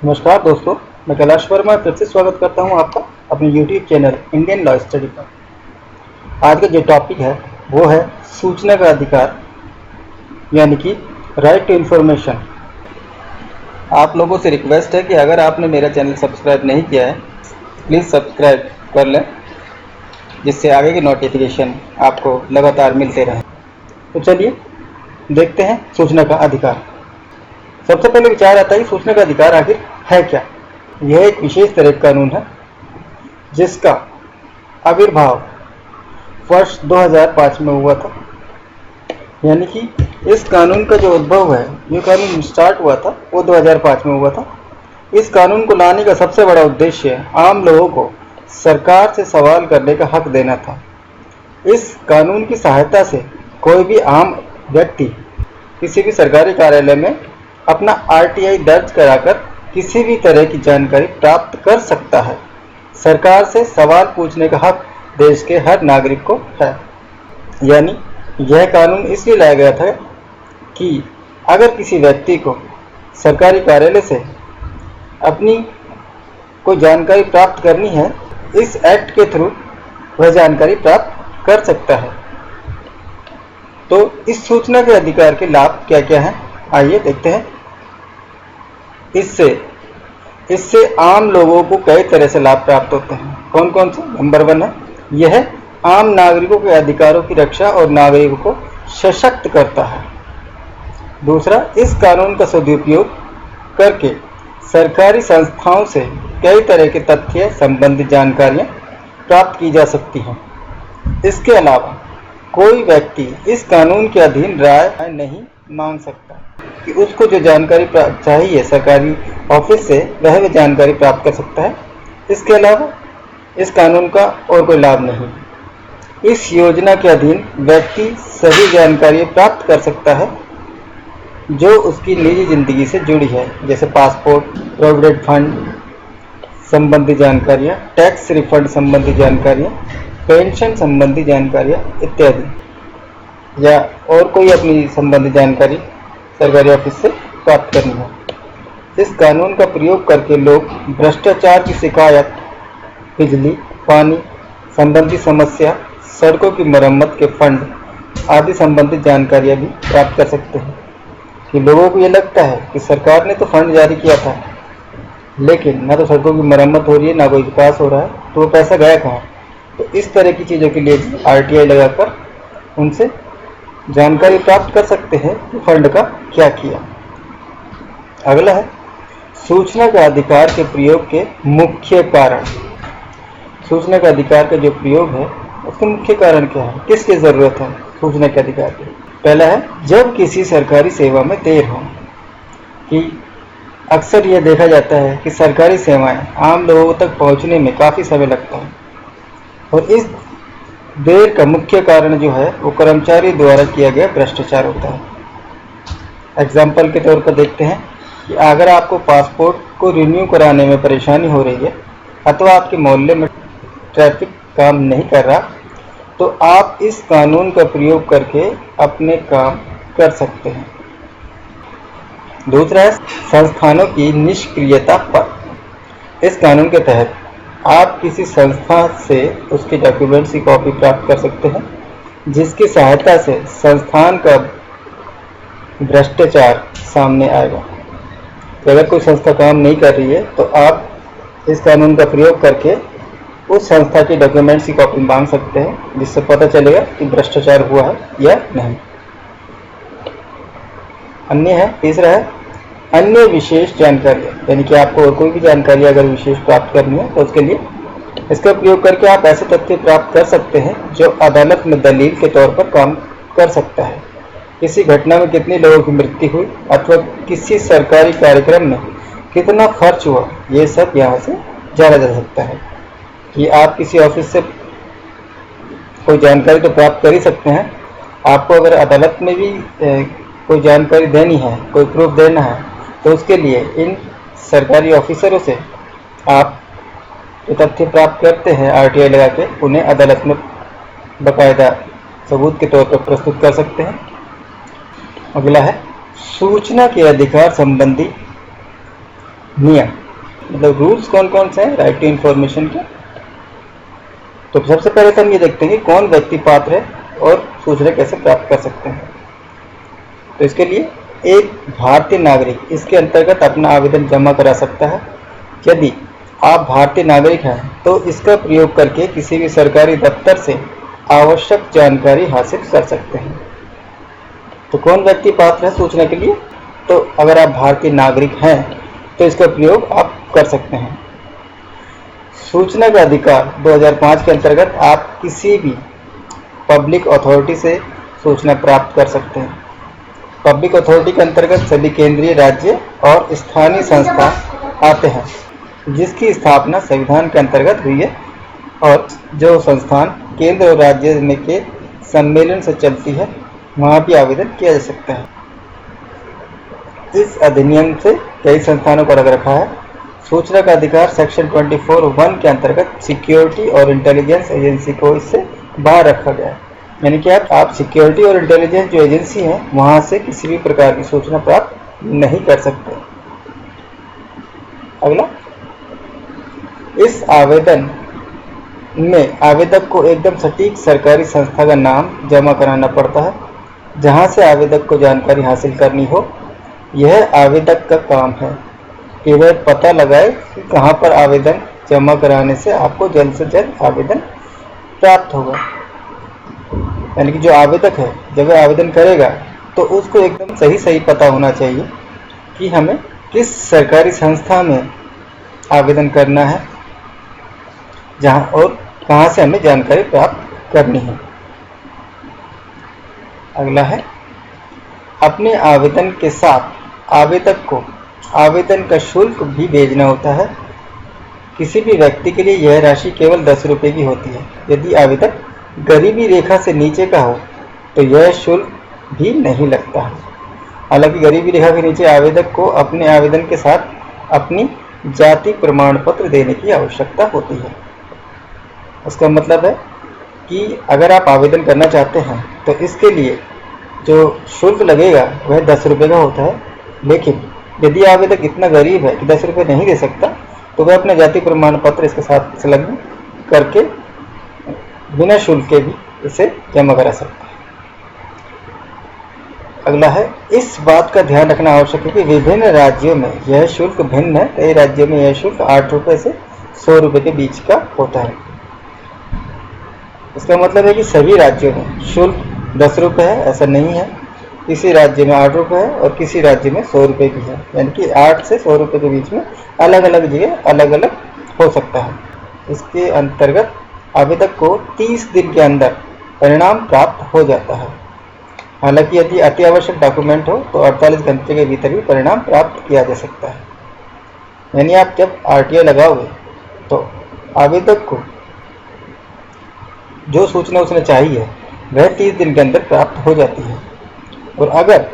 नमस्कार दोस्तों, मैं कैलाश वर्मा फिर से स्वागत करता हूं आपका अपने YouTube channel Indian law study पर। आज का जो टॉपिक है वो है सूचना का अधिकार, यानी कि राइट टू इन्फॉर्मेशन। आप लोगों से रिक्वेस्ट है कि अगर आपने मेरा चैनल सब्सक्राइब नहीं किया है प्लीज़ सब्सक्राइब कर लें, जिससे आगे के नोटिफिकेशन आपको लगातार मिलते रहें। तो चलिए देखते हैं सूचना का अधिकार। सबसे पहले विचार आता है सूचना का अधिकार आखिर है क्या। यह एक विशेष तरह का कानून है जिसका आविर्भाव वर्ष 2005 में हुआ था। यानी कि इस कानून का जो उद्भव है, ये कानून स्टार्ट हुआ था वो 2005 में हुआ था। इस कानून को लाने का सबसे बड़ा उद्देश्य आम लोगों को सरकार से सवाल करने का हक देना था। इस कानून की सहायता से कोई भी आम व्यक्ति किसी भी सरकारी कार्यालय में अपना RTI दर्ज कराकर किसी भी तरह की जानकारी प्राप्त कर सकता है। सरकार से सवाल पूछने का हक देश के हर नागरिक को है। यानी यह कानून इसलिए लाया गया था कि अगर किसी व्यक्ति को सरकारी कार्यालय से अपनी कोई जानकारी प्राप्त करनी है, इस एक्ट के थ्रू वह जानकारी प्राप्त कर सकता है। तो इस सूचना के अधिकार के लाभ क्या क्या हैं, आइए देखते हैं। इससे आम लोगों को कई तरह से लाभ प्राप्त होते हैं। कौन कौन से? नंबर 1 है, यह आम नागरिकों के अधिकारों की रक्षा और नागरिकों को सशक्त करता है। दूसरा, इस कानून का सदुपयोग करके सरकारी संस्थाओं से कई तरह के तथ्य संबंधी जानकारियां प्राप्त की जा सकती हैं। इसके अलावा कोई व्यक्ति इस कानून के अधीन राय नहीं मांग सकता कि उसको जो जानकारी चाहिए सरकारी ऑफिस से, वह जानकारी प्राप्त कर सकता है। इसके अलावा इस कानून का और कोई लाभ नहीं। इस योजना के अधीन व्यक्ति सभी जानकारी प्राप्त कर सकता है जो उसकी निजी जिंदगी से जुड़ी है, जैसे पासपोर्ट, प्रोविडेंट फंड संबंधी जानकारियाँ, टैक्स रिफंड संबंधी जानकारियाँ, पेंशन संबंधी जानकारियाँ इत्यादि, या और कोई अपनी संबंधी जानकारी सरकारी ऑफिस से प्राप्त करनी है। इस कानून का प्रयोग करके लोग भ्रष्टाचार की शिकायत, बिजली, पानी संबंधी समस्या, सड़कों की मरम्मत के फंड आदि संबंधित जानकारियां भी प्राप्त कर सकते हैं। कि लोगों को ये लगता है कि सरकार ने तो फंड जारी किया था, लेकिन ना तो सड़कों की मरम्मत हो रही है, ना कोई विकास हो रहा है, तो वो पैसा गया कहाँ। तो इस तरह की चीज़ों के लिए RTI लगाकर उनसे जानकारी प्राप्त कर सकते हैं कि फंड का क्या किया। अगला है सूचना का अधिकार के प्रयोग के मुख्य कारण। सूचना का अधिकार का जो प्रयोग है उसका मुख्य कारण क्या है, किसकी ज़रूरत है सूचना के अधिकार की। पहला है, जब किसी सरकारी सेवा में देर हो। कि अक्सर यह देखा जाता है कि सरकारी सेवाएं आम लोगों तक पहुंचने में काफ़ी समय लगता है, और इस देर का मुख्य कारण जो है वो कर्मचारी द्वारा किया गया भ्रष्टाचार होता है। एग्जाम्पल के तौर पर देखते हैं कि अगर आपको पासपोर्ट को रिन्यू कराने में परेशानी हो रही है, अथवा आपके मोहल्ले में ट्रैफिक काम नहीं कर रहा, तो आप इस कानून का प्रयोग करके अपने काम कर सकते हैं। दूसरा है संस्थानों की निष्क्रियता पर। इस कानून के तहत आप किसी संस्था से उसके डॉक्यूमेंट्स की कॉपी प्राप्त कर सकते हैं, जिसकी सहायता से संस्थान का भ्रष्टाचार सामने आएगा। तो अगर कोई संस्था काम नहीं कर रही है तो आप इस कानून का प्रयोग करके उस संस्था के डॉक्यूमेंट्स की कॉपी मांग सकते हैं, जिससे पता चलेगा कि भ्रष्टाचार हुआ है या नहीं। अन्य है, तीसरा है अन्य विशेष जानकारी। यानी कि आपको और कोई भी जानकारी अगर विशेष प्राप्त करनी है तो उसके लिए इसका प्रयोग करके आप ऐसे तथ्य प्राप्त कर सकते हैं जो अदालत में दलील के तौर पर काम कर सकता है। किसी घटना में कितने लोगों की मृत्यु हुई, अथवा किसी सरकारी कार्यक्रम में कितना खर्च हुआ, ये सब यहाँ से जाना जा सकता है। कि आप किसी ऑफिस से कोई जानकारी तो प्राप्त कर ही सकते हैं, आपको अगर अदालत में भी कोई जानकारी देनी है, कोई प्रूफ देना है, तो उसके लिए इन सरकारी ऑफिसरों से आप जो तथ्य प्राप्त करते हैं RTI लगा के, उन्हें अदालत में बाकायदा सबूत के तौर पर प्रस्तुत कर सकते हैं। अगला है सूचना के अधिकार संबंधी नियम मतलब रूल्स कौन कौन से हैं राइट टू इन्फॉर्मेशन के। तो सबसे पहले तो हम ये देखते हैं कि कौन व्यक्ति पात्र है और सूचना कैसे प्राप्त कर सकते हैं। तो इसके लिए एक भारतीय नागरिक इसके अंतर्गत अपना आवेदन जमा करा सकता है। यदि आप भारतीय नागरिक हैं तो इसका प्रयोग करके किसी भी सरकारी दफ्तर से आवश्यक जानकारी हासिल कर सकते हैं। तो कौन व्यक्ति पात्र है सूचना के लिए? तो अगर आप भारतीय नागरिक हैं तो इसका प्रयोग आप कर सकते हैं। सूचना का अधिकार 2005 के अंतर्गत आप किसी भी पब्लिक अथॉरिटी से सूचना प्राप्त कर सकते हैं। पब्लिक अथॉरिटी के अंतर्गत सभी केंद्रीय, राज्य और स्थानीय संस्था आते हैं जिसकी स्थापना संविधान के अंतर्गत हुई है और जो संस्थान केंद्र और राज्य में के सम्मेलन से चलती है वहाँ भी आवेदन किया जा सकता है। इस अधिनियम से कई संस्थानों को अलग रखा है। सूचना का अधिकार सेक्शन 24(1) के अंतर्गत सिक्योरिटी और इंटेलिजेंस एजेंसी को इससे बाहर रखा गया है। यानी कि आप सिक्योरिटी और इंटेलिजेंस जो एजेंसी है वहाँ से किसी भी प्रकार की सूचना प्राप्त नहीं कर सकते। अगला, इस आवेदन में आवेदक को एकदम सटीक सरकारी संस्था का नाम जमा कराना पड़ता है जहाँ से आवेदक को जानकारी हासिल करनी हो। यह आवेदक का काम है कि वह पता लगाए कि कहाँ पर आवेदन जमा कराने से आपको जल्द से जल्द आवेदन प्राप्त होगा। यानी कि जो आवेदक है जब वह आवेदन करेगा तो उसको एकदम सही पता होना चाहिए कि हमें किस सरकारी संस्था में आवेदन करना है जहाँ और कहाँ से हमें जानकारी प्राप्त करनी है। अगला है, अपने आवेदन के साथ आवेदक को आवेदन का शुल्क भी भेजना होता है। किसी भी व्यक्ति के लिए यह राशि केवल 10 रुपये की होती है। यदि आवेदक गरीबी रेखा से नीचे का हो तो यह शुल्क भी नहीं लगता है। हालांकि गरीबी रेखा के नीचे आवेदक को अपने आवेदन के साथ अपनी जाति प्रमाण पत्र देने की आवश्यकता होती है। उसका मतलब है कि अगर आप आवेदन करना चाहते हैं तो इसके लिए जो शुल्क लगेगा वह 10 रुपये का होता है। लेकिन यदि आवेदक इतना गरीब है कि 10 रुपये नहीं दे सकता तो वह अपना जाति प्रमाण पत्र इसके साथ संलग्न करके बिना शुल्क के भी इसे जमा करा सकता है। अगला है, इस बात का ध्यान रखना आवश्यक है कि विभिन्न राज्यों में यह शुल्क भिन्न है। कई राज्यों में यह शुल्क 8 रुपये से 100 रुपये के बीच का होता है। इसका मतलब है कि सभी राज्यों में शुल्क 10 रुपये है ऐसा नहीं है। किसी राज्य में 8 रुपये है और किसी राज्य में 100 रुपये भी है। यानी कि 8 से 100 रुपये के बीच में अलग अलग जगह अलग अलग हो सकता है। इसके अंतर्गत आवेदक को 30 दिन के अंदर परिणाम प्राप्त हो जाता है। हालांकि यदि अति आवश्यक डॉक्यूमेंट हो तो 48 घंटे के भीतर भी परिणाम प्राप्त किया जा सकता है। यानी आप जब RTI लगाओगे तो आवेदक को जो सूचना उसने चाहिए वह 30 दिन के अंदर प्राप्त हो जाती है। और अगर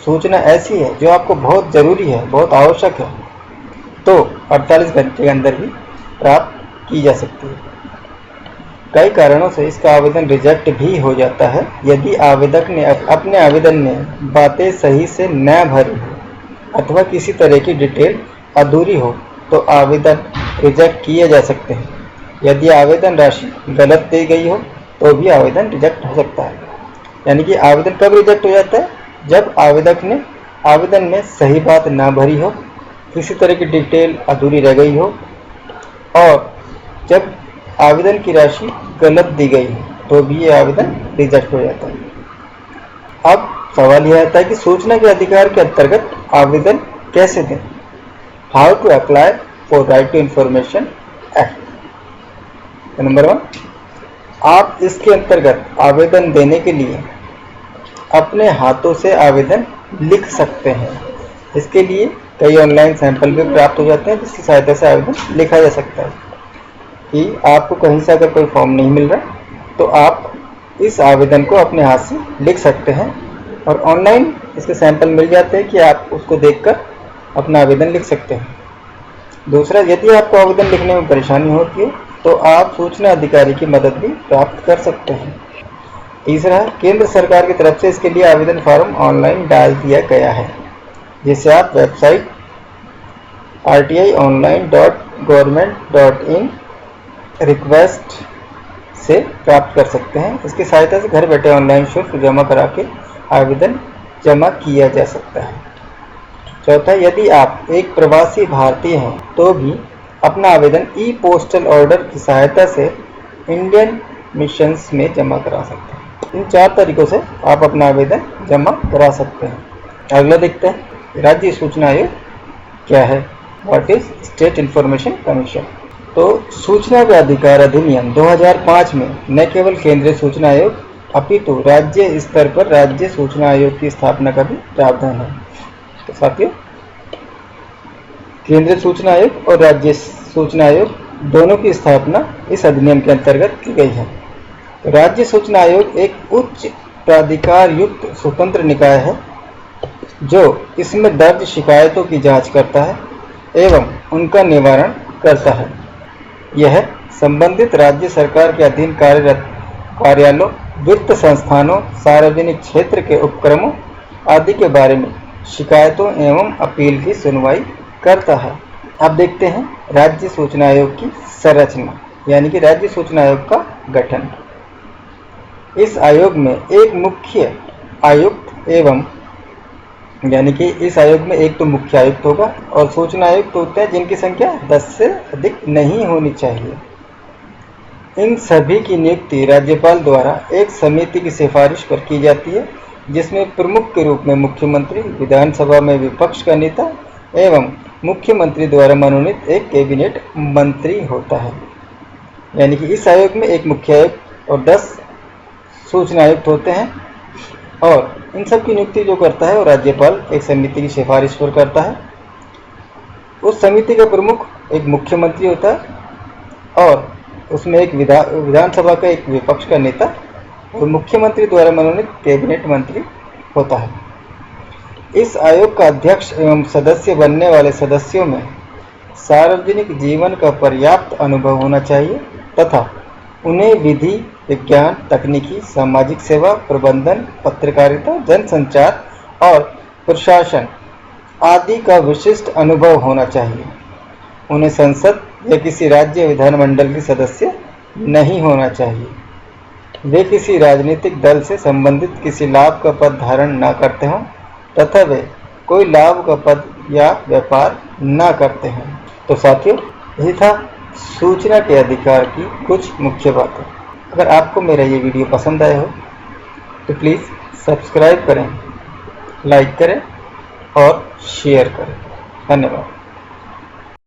सूचना ऐसी है जो आपको बहुत ज़रूरी है, बहुत आवश्यक है, तो 48 घंटे के अंदर भी प्राप्त की जा सकती है। कई कारणों से इसका आवेदन रिजेक्ट भी हो जाता है। यदि आवेदक ने अपने आवेदन में बातें सही से न भरी हो अथवा किसी तरह की डिटेल अधूरी हो तो आवेदन रिजेक्ट किए जा सकते हैं। यदि आवेदन राशि गलत दी गई हो तो भी आवेदन रिजेक्ट हो सकता है। यानी कि आवेदन कब रिजेक्ट हो जाता है? जब आवेदक ने आवेदन में सही बात ना भरी हो, किसी तरह की डिटेल अधूरी रह गई हो और जब आवेदन की राशि गलत दी गई हो तो भी ये आवेदन रिजेक्ट हो जाता है। अब सवाल यह आता है कि सूचना के अधिकार के अंतर्गत आवेदन कैसे दें? How to apply for right to information act. Number 1, आप इसके अंतर्गत आवेदन देने के लिए अपने हाथों से आवेदन लिख सकते हैं। इसके लिए कई ऑनलाइन सैंपल भी प्राप्त हो जाते हैं जिसकी सहायता से आवेदन लिखा जा सकता है। कि आपको कहीं से अगर कोई फॉर्म नहीं मिल रहा तो आप इस आवेदन को अपने हाथ से लिख सकते हैं और ऑनलाइन इसके सैंपल मिल जाते हैं कि आप उसको देखकर अपना आवेदन लिख सकते हैं। दूसरा, यदि आपको आवेदन लिखने में परेशानी होती है तो आप सूचना अधिकारी की मदद भी प्राप्त कर सकते हैं। तीसरा, केंद्र सरकार की तरफ से इसके लिए आवेदन फॉर्म ऑनलाइन डाल दिया गया है जिसे आप वेबसाइट rti.online.government.in रिक्वेस्ट से प्राप्त कर सकते हैं। इसकी सहायता से घर बैठे ऑनलाइन शुल्क जमा करा के आवेदन जमा किया जा सकता है। चौथा, यदि आप एक प्रवासी भारतीय हैं तो भी अपना आवेदन ई पोस्टल ऑर्डर की सहायता से इंडियन मिशंस में जमा करा सकते हैं। इन 4 तरीकों से आप अपना आवेदन जमा करा सकते हैं। अगला देखते हैं, राज्य सूचना आयोग क्या है? What is state information commission? तो सूचना के अधिकार अधिनियम 2005 में न केवल केंद्रीय सूचना आयोग अपितु राज्य स्तर पर राज्य सूचना आयोग की स्थापना का भी प्रावधान है। तो साथियों, केंद्रीय सूचना आयोग और राज्य सूचना आयोग दोनों की स्थापना इस अधिनियम के अंतर्गत की गई है। तो राज्य सूचना आयोग एक उच्च प्राधिकार युक्त स्वतंत्र निकाय है जो इसमें दर्ज शिकायतों की जांच करता है एवं उनका निवारण करता है। यह संबंधित राज्य सरकार के अधीन कार्यरत कार्यालयों, वित्त संस्थानों, सार्वजनिक क्षेत्र के उपक्रमों आदि के बारे में शिकायतों एवं अपील की सुनवाई करता है। अब देखते हैं राज्य सूचना आयोग की संरचना, यानी कि राज्य सूचना आयोग का गठन। इस आयोग में एक मुख्य आयुक्त एवं यानी कि इस आयोग में एक तो मुख्य आयुक्त होगा और सूचना आयुक्त होते हैं जिनकी संख्या 10 से अधिक नहीं होनी चाहिए। इन सभी की नियुक्ति राज्यपाल द्वारा एक समिति की सिफारिश पर की जाती है जिसमें प्रमुख के रूप में मुख्यमंत्री, विधानसभा में विपक्ष का नेता एवं मुख्यमंत्री द्वारा मनोनीत एक कैबिनेट मंत्री होता है। यानी कि इस आयोग में एक मुख्य आयुक्त और 10 सूचना आयुक्त होते हैं और इन सब की नियुक्ति जो करता है वो राज्यपाल एक समिति की सिफारिश पर करता है। उस समिति का प्रमुख एक मुख्यमंत्री होता है और उसमें एक विधानसभा का एक विपक्ष का नेता और मुख्यमंत्री द्वारा मनोनीत कैबिनेट मंत्री होता है। इस आयोग का अध्यक्ष एवं सदस्य बनने वाले सदस्यों में सार्वजनिक जीवन का पर्याप्त अनुभव होना चाहिए तथा उन्हें विधि, विज्ञान, तकनीकी, सामाजिक सेवा, प्रबंधन, पत्रकारिता, जनसंचार और प्रशासन आदि का विशिष्ट अनुभव होना चाहिए। उन्हें संसद या किसी राज्य विधानमंडल के सदस्य नहीं होना चाहिए। वे किसी राजनीतिक दल से संबंधित किसी लाभ का पद धारण न करते हों तथा वे कोई लाभ का पद या व्यापार न करते हैं। तो साथियों, यही था सूचना के अधिकार की कुछ मुख्य बातें। अगर आपको मेरा ये वीडियो पसंद आया हो तो प्लीज़ सब्सक्राइब करें, लाइक करें और शेयर करें। धन्यवाद।